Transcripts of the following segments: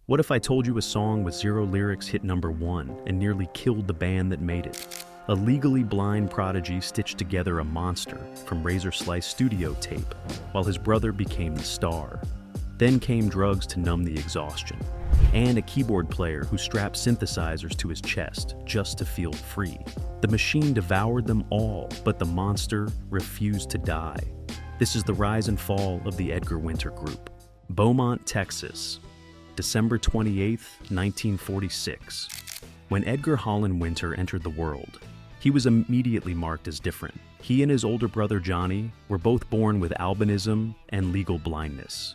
What if I told you a song with 0 lyrics hit #1 and nearly killed the band that made it? A legally blind prodigy stitched together a monster from razor-sliced studio tape, while his brother became the star. Then came drugs to numb the exhaustion, and a keyboard player who strapped synthesizers to his chest just to feel free. The machine devoured them all, but the monster refused to die. This is the rise and fall of the Edgar Winter Group. Beaumont, Texas, December 28, 1946. When Edgar Holland Winter entered the world, he was immediately marked as different. He and his older brother Johnny were both born with albinism and legal blindness,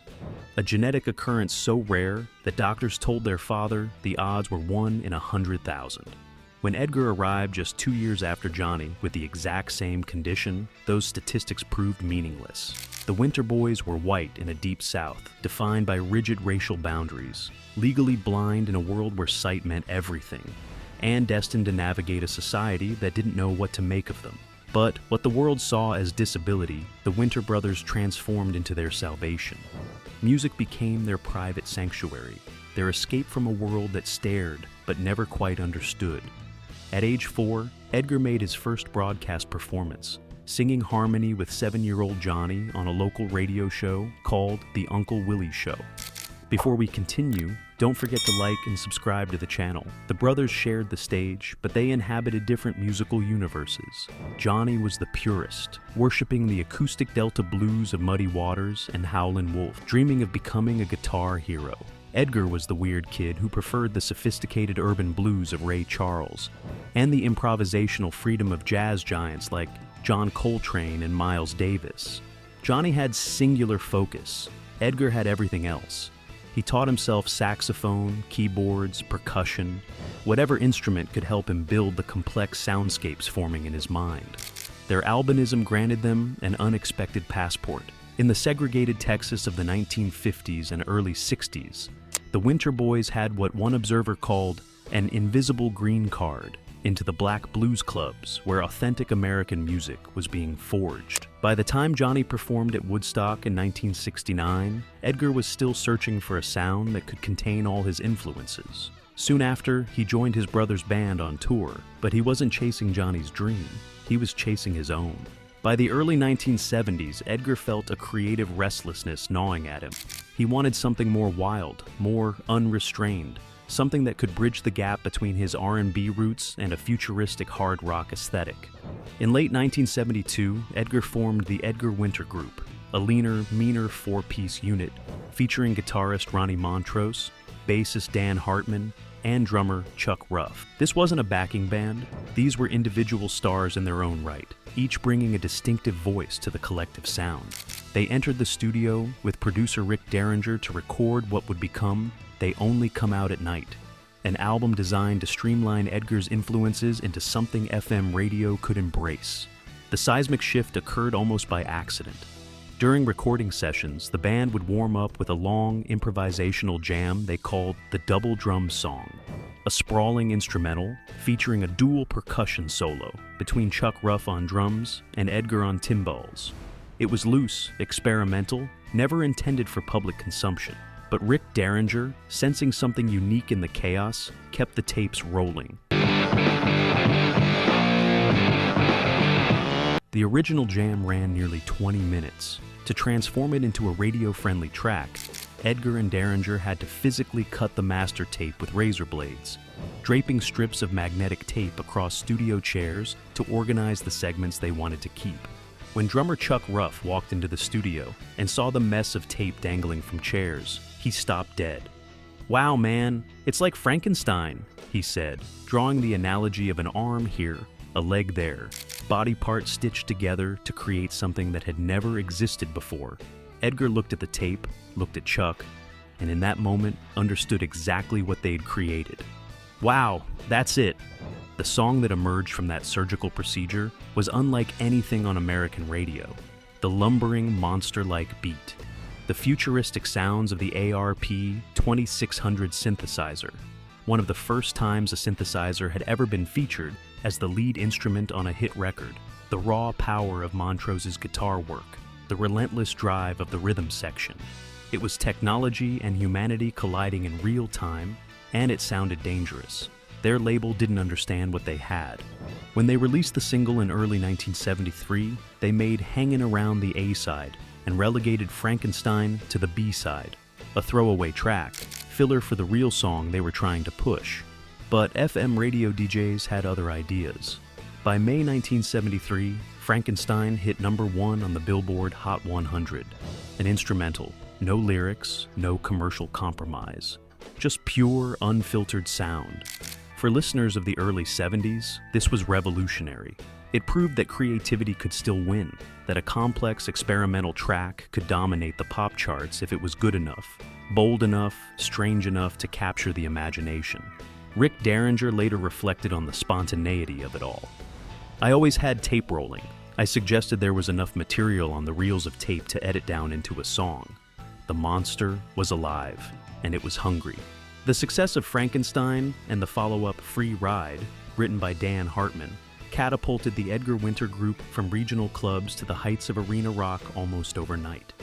a genetic occurrence so rare that doctors told their father the odds were 1 in 100,000. When Edgar arrived just 2 years after Johnny with the exact same condition, those statistics proved meaningless. The Winter boys were white in a deep South, defined by rigid racial boundaries, legally blind in a world where sight meant everything, and destined to navigate a society that didn't know what to make of them. But what the world saw as disability, the Winter brothers transformed into their salvation. Music became their private sanctuary, their escape from a world that stared but never quite understood. At age 4, Edgar made his first broadcast performance, singing harmony with 7-year-old Johnny on a local radio show called The Uncle Willie Show. Before we continue, don't forget to like and subscribe to the channel. The brothers shared the stage, but they inhabited different musical universes. Johnny was the purist, worshiping the acoustic Delta blues of Muddy Waters and Howlin' Wolf, dreaming of becoming a guitar hero. Edgar was the weird kid who preferred the sophisticated urban blues of Ray Charles and the improvisational freedom of jazz giants like John Coltrane and Miles Davis. Johnny had singular focus. Edgar had everything else. He taught himself saxophone, keyboards, percussion, whatever instrument could help him build the complex soundscapes forming in his mind. Their albinism granted them an unexpected passport. In the segregated Texas of the 1950s and early 60s, the Winter boys had what one observer called an invisible green card into the black blues clubs where authentic American music was being forged. By the time Johnny performed at Woodstock in 1969, Edgar was still searching for a sound that could contain all his influences. Soon after, he joined his brother's band on tour, but he wasn't chasing Johnny's dream, he was chasing his own. By the early 1970s, Edgar felt a creative restlessness gnawing at him. He wanted something more wild, more unrestrained, something that could bridge the gap between his R&B roots and a futuristic hard rock aesthetic. In late 1972, Edgar formed the Edgar Winter Group, a leaner, meaner 4-piece unit featuring guitarist Ronnie Montrose, bassist Dan Hartman, and drummer Chuck Ruff. This wasn't a backing band. These were individual stars in their own right, each bringing a distinctive voice to the collective sound. They entered the studio with producer Rick Derringer to record what would become They Only Come Out at Night, an album designed to streamline Edgar's influences into something FM radio could embrace. The seismic shift occurred almost by accident. During recording sessions, the band would warm up with a long improvisational jam they called the Double Drum Song, a sprawling instrumental featuring a dual percussion solo between Chuck Ruff on drums and Edgar on timbales. It was loose, experimental, never intended for public consumption. But Rick Derringer, sensing something unique in the chaos, kept the tapes rolling. The original jam ran nearly 20 minutes. To transform it into a radio-friendly track, Edgar and Derringer had to physically cut the master tape with razor blades, draping strips of magnetic tape across studio chairs to organize the segments they wanted to keep. When drummer Chuck Ruff walked into the studio and saw the mess of tape dangling from chairs, he stopped dead. "Wow, man, it's like Frankenstein," he said, drawing the analogy of an arm here, a leg there, body parts stitched together to create something that had never existed before. Edgar looked at the tape, looked at Chuck, and in that moment understood exactly what they'd created. Wow, that's it. The song that emerged from that surgical procedure was unlike anything on American radio. The lumbering, monster-like beat. The futuristic sounds of the ARP 2600 synthesizer, one of the first times a synthesizer had ever been featured as the lead instrument on a hit record. The raw power of Montrose's guitar work, the relentless drive of the rhythm section. It was technology and humanity colliding in real time, and it sounded dangerous. Their label didn't understand what they had. When they released the single in early 1973, they made Hangin' Around the A-side and relegated Frankenstein to the B-side, a throwaway track, filler for the real song they were trying to push. But FM radio DJs had other ideas. By May 1973, Frankenstein hit #1 on the Billboard Hot 100. An instrumental, no lyrics, no commercial compromise. Just pure, unfiltered sound. For listeners of the early 70s, this was revolutionary. It proved that creativity could still win, that a complex experimental track could dominate the pop charts if it was good enough, bold enough, strange enough to capture the imagination. Rick Derringer later reflected on the spontaneity of it all. I always had tape rolling. I suggested there was enough material on the reels of tape to edit down into a song. The monster was alive, and it was hungry. The success of Frankenstein and the follow-up Free Ride, written by Dan Hartman, catapulted the Edgar Winter Group from regional clubs to the heights of arena rock almost overnight.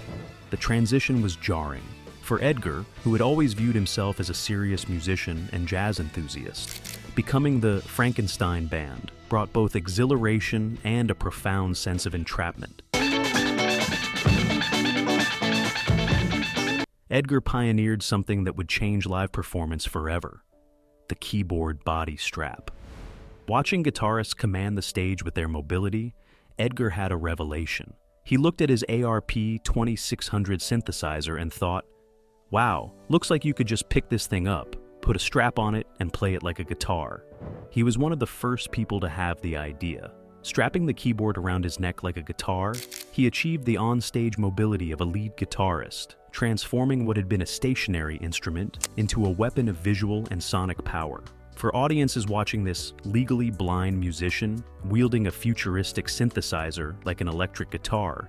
The transition was jarring. For Edgar, who had always viewed himself as a serious musician and jazz enthusiast, becoming the Frankenstein band brought both exhilaration and a profound sense of entrapment. Edgar pioneered something that would change live performance forever: the keyboard body strap. Watching guitarists command the stage with their mobility, Edgar had a revelation. He looked at his ARP 2600 synthesizer and thought, "Wow, looks like you could just pick this thing up, put a strap on it, and play it like a guitar." He was one of the first people to have the idea. Strapping the keyboard around his neck like a guitar, he achieved the on-stage mobility of a lead guitarist, transforming what had been a stationary instrument into a weapon of visual and sonic power. For audiences watching this legally blind musician wielding a futuristic synthesizer like an electric guitar,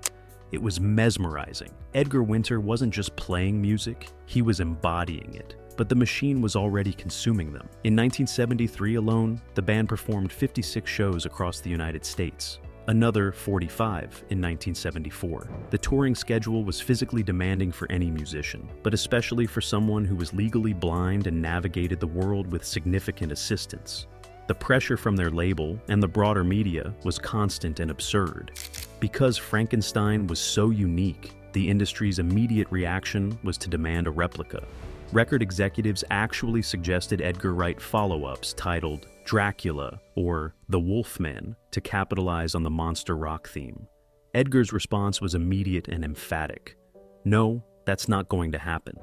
it was mesmerizing. Edgar Winter wasn't just playing music, he was embodying it. But the machine was already consuming them. In 1973 alone, the band performed 56 shows across the United States. Another 45 in 1974. The touring schedule was physically demanding for any musician, but especially for someone who was legally blind and navigated the world with significant assistance. The pressure from their label and the broader media was constant and absurd. Because Frankenstein was so unique, the industry's immediate reaction was to demand a replica. Record executives actually suggested Edgar write follow-ups titled Dracula or The Wolfman to capitalize on the monster rock theme. Edgar's response was immediate and emphatic. No, that's not going to happen.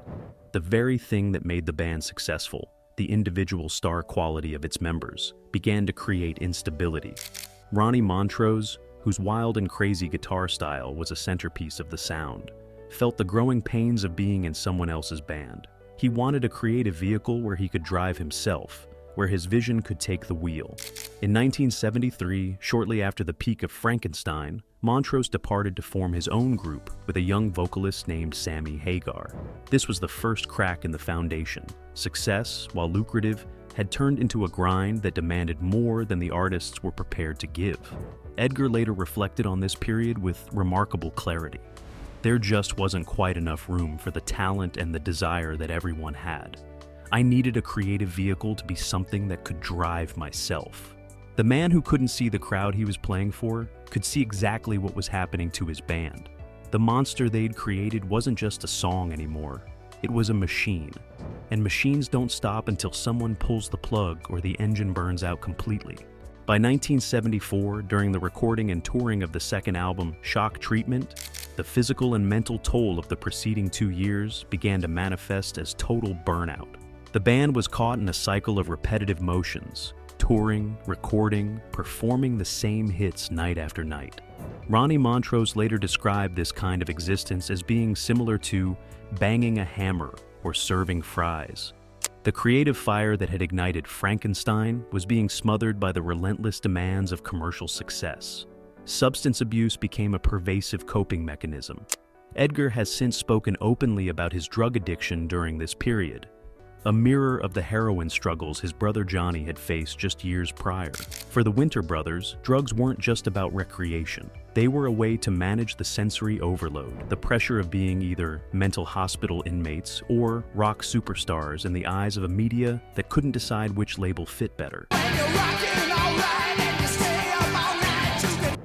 The very thing that made the band successful, the individual star quality of its members, began to create instability. Ronnie Montrose, whose wild and crazy guitar style was a centerpiece of the sound, felt the growing pains of being in someone else's band. He wanted to create a vehicle where he could drive himself, where his vision could take the wheel. In 1973, shortly after the peak of Frankenstein, Montrose departed to form his own group with a young vocalist named Sammy Hagar. This was the first crack in the foundation. Success, while lucrative, had turned into a grind that demanded more than the artists were prepared to give. Edgar later reflected on this period with remarkable clarity. There just wasn't quite enough room for the talent and the desire that everyone had. I needed a creative vehicle to be something that could drive myself. The man who couldn't see the crowd he was playing for could see exactly what was happening to his band. The monster they'd created wasn't just a song anymore. It was a machine. And machines don't stop until someone pulls the plug or the engine burns out completely. By 1974, during the recording and touring of the second album, Shock Treatment, the physical and mental toll of the preceding 2 years began to manifest as total burnout. The band was caught in a cycle of repetitive motions, touring, recording, performing the same hits night after night. Ronnie Montrose later described this kind of existence as being similar to banging a hammer or serving fries. The creative fire that had ignited Frankenstein was being smothered by the relentless demands of commercial success. Substance abuse became a pervasive coping mechanism. Edgar has since spoken openly about his drug addiction during this period. a mirror of the heroin struggles his brother Johnny had faced just years prior. For the Winter brothers, drugs weren't just about recreation. They were a way to manage the sensory overload, the pressure of being either mental hospital inmates or rock superstars in the eyes of a media that couldn't decide which label fit better.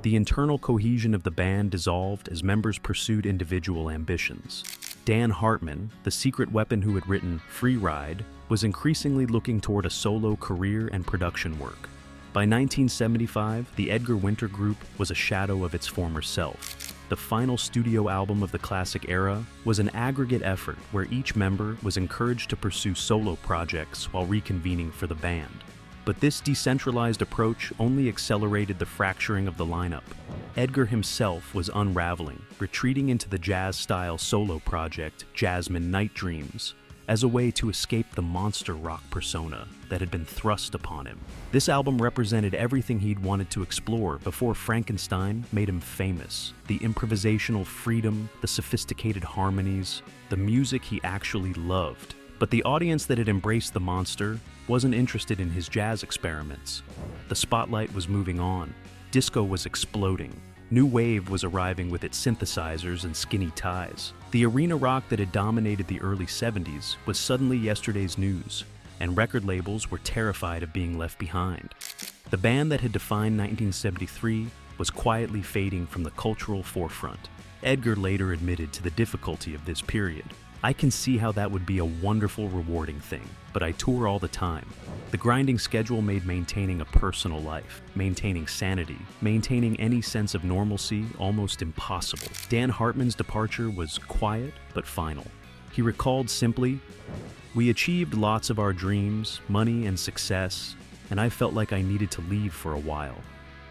The internal cohesion of the band dissolved as members pursued individual ambitions. Dan Hartman, the secret weapon who had written Free Ride, was increasingly looking toward a solo career and production work. By 1975, the Edgar Winter Group was a shadow of its former self. The final studio album of the classic era was an aggregate effort where each member was encouraged to pursue solo projects while reconvening for the band. But this decentralized approach only accelerated the fracturing of the lineup. Edgar himself was unraveling, retreating into the jazz-style solo project Jasmine Night Dreams as a way to escape the monster rock persona that had been thrust upon him. This album represented everything he'd wanted to explore before Frankenstein made him famous. The improvisational freedom, the sophisticated harmonies, the music he actually loved. But the audience that had embraced the monster wasn't interested in his jazz experiments. The spotlight was moving on. Disco was exploding. New wave was arriving with its synthesizers and skinny ties. The arena rock that had dominated the early 70s was suddenly yesterday's news, and record labels were terrified of being left behind. The band that had defined 1973 was quietly fading from the cultural forefront. Edgar later admitted to the difficulty of this period. I can see how that would be a wonderful, rewarding thing, but I tour all the time. The grinding schedule made maintaining a personal life, maintaining sanity, maintaining any sense of normalcy almost impossible. Dan Hartman's departure was quiet but final. He recalled simply, "We achieved lots of our dreams, money and success, and I felt like I needed to leave for a while."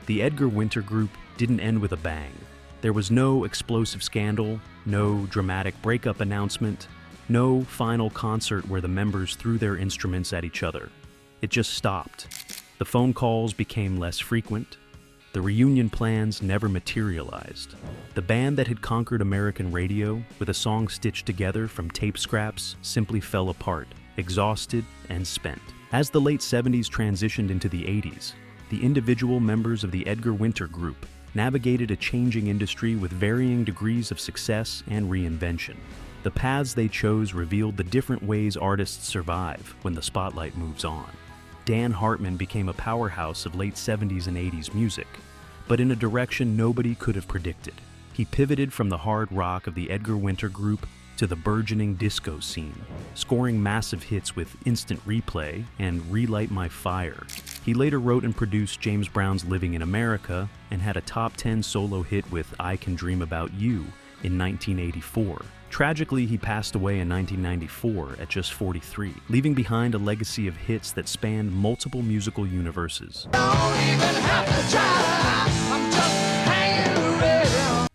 The Edgar Winter Group didn't end with a bang. There was no explosive scandal, no dramatic breakup announcement, no final concert where the members threw their instruments at each other. It just stopped. The phone calls became less frequent. The reunion plans never materialized. The band that had conquered American radio with a song stitched together from tape scraps simply fell apart, exhausted and spent. As the late 70s transitioned into the 80s, the individual members of the Edgar Winter Group navigated a changing industry with varying degrees of success and reinvention. The paths they chose revealed the different ways artists survive when the spotlight moves on. Dan Hartman became a powerhouse of late 70s and 80s music, but in a direction nobody could have predicted. He pivoted from the hard rock of the Edgar Winter Group to the burgeoning disco scene, scoring massive hits with Instant Replay and Relight My Fire. He later wrote and produced James Brown's Living in America and had a top 10 solo hit with I Can Dream About You in 1984. Tragically, he passed away in 1994 at just 43, leaving behind a legacy of hits that spanned multiple musical universes.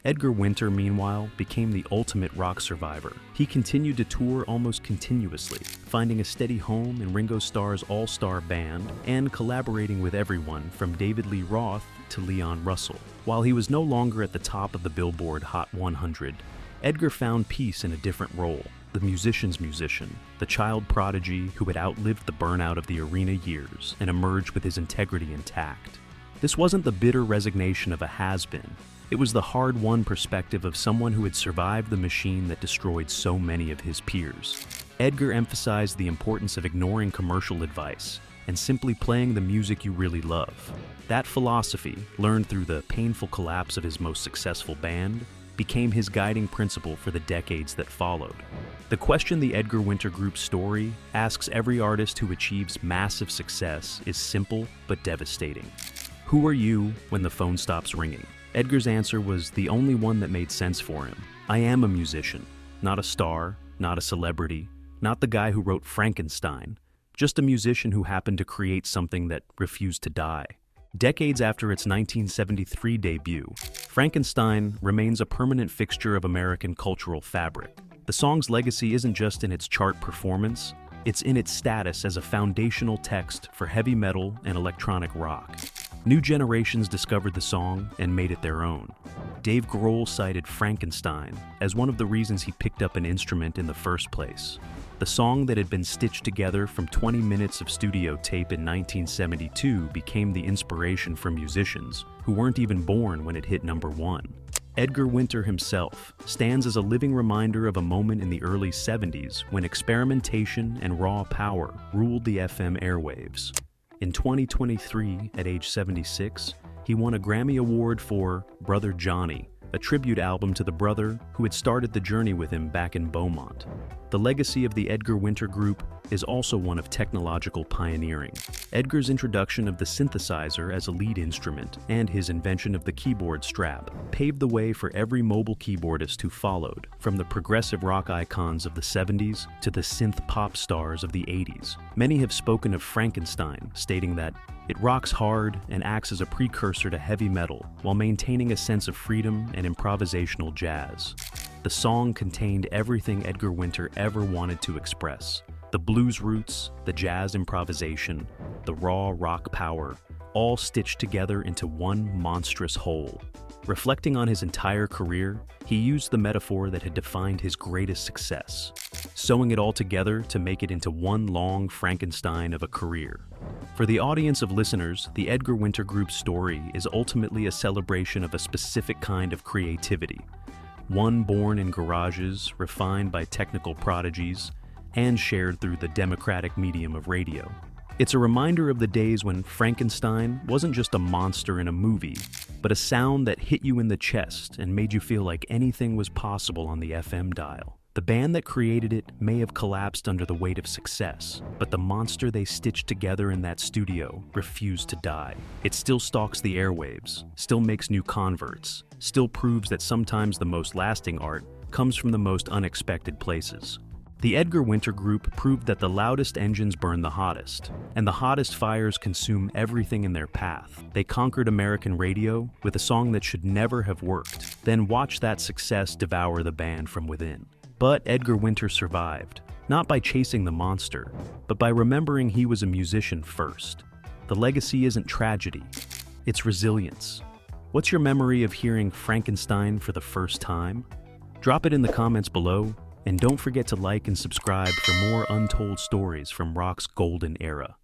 Edgar Winter, meanwhile, became the ultimate rock survivor. He continued to tour almost continuously, finding a steady home in Ringo Starr's all-star band and collaborating with everyone from David Lee Roth to Leon Russell. While he was no longer at the top of the Billboard Hot 100, Edgar found peace in a different role, the musician's musician, the child prodigy who had outlived the burnout of the arena years and emerged with his integrity intact. This wasn't the bitter resignation of a has-been. It was the hard-won perspective of someone who had survived the machine that destroyed so many of his peers. Edgar emphasized the importance of ignoring commercial advice and simply playing the music you really love. That philosophy, learned through the painful collapse of his most successful band, became his guiding principle for the decades that followed. The question the Edgar Winter Group's story asks every artist who achieves massive success is simple but devastating. Who are you when the phone stops ringing? Edgar's answer was the only one that made sense for him. I am a musician, not a star, not a celebrity, not the guy who wrote Frankenstein, just a musician who happened to create something that refused to die. Decades after its 1973 debut, Frankenstein remains a permanent fixture of American cultural fabric. The song's legacy isn't just in its chart performance, it's in its status as a foundational text for heavy metal and electronic rock. New generations discovered the song and made it their own. Dave Grohl cited Frankenstein as one of the reasons he picked up an instrument in the first place. The song that had been stitched together from 20 minutes of studio tape in 1972 became the inspiration for musicians who weren't even born when it hit #1. Edgar Winter himself stands as a living reminder of a moment in the early 70s when experimentation and raw power ruled the FM airwaves. In 2023, at age 76, he won a Grammy Award for Brother Johnny, a tribute album to the brother who had started the journey with him back in Beaumont. The legacy of the Edgar Winter Group is also one of technological pioneering. Edgar's introduction of the synthesizer as a lead instrument and his invention of the keyboard strap paved the way for every mobile keyboardist who followed, from the progressive rock icons of the 70s to the synth pop stars of the 80s. Many have spoken of Frankenstein, stating that it rocks hard and acts as a precursor to heavy metal while maintaining a sense of freedom and improvisational jazz. The song contained everything Edgar Winter ever wanted to express: the blues roots, the jazz improvisation, the raw rock power, all stitched together into one monstrous whole. Reflecting on his entire career, he used the metaphor that had defined his greatest success, sewing it all together to make it into one long Frankenstein of a career. For the audience of listeners, the Edgar Winter Group's story is ultimately a celebration of a specific kind of creativity, one born in garages, refined by technical prodigies, and shared through the democratic medium of radio. It's a reminder of the days when Frankenstein wasn't just a monster in a movie, but a sound that hit you in the chest and made you feel like anything was possible on the FM dial. The band that created it may have collapsed under the weight of success, but the monster they stitched together in that studio refused to die. It still stalks the airwaves, still makes new converts, still proves that sometimes the most lasting art comes from the most unexpected places. The Edgar Winter Group proved that the loudest engines burn the hottest, and the hottest fires consume everything in their path. They conquered American radio with a song that should never have worked, then watch that success devour the band from within. But Edgar Winter survived, not by chasing the monster, but by remembering he was a musician first. The legacy isn't tragedy, it's resilience. What's your memory of hearing Frankenstein for the first time? Drop it in the comments below, and don't forget to like and subscribe for more untold stories from rock's golden era.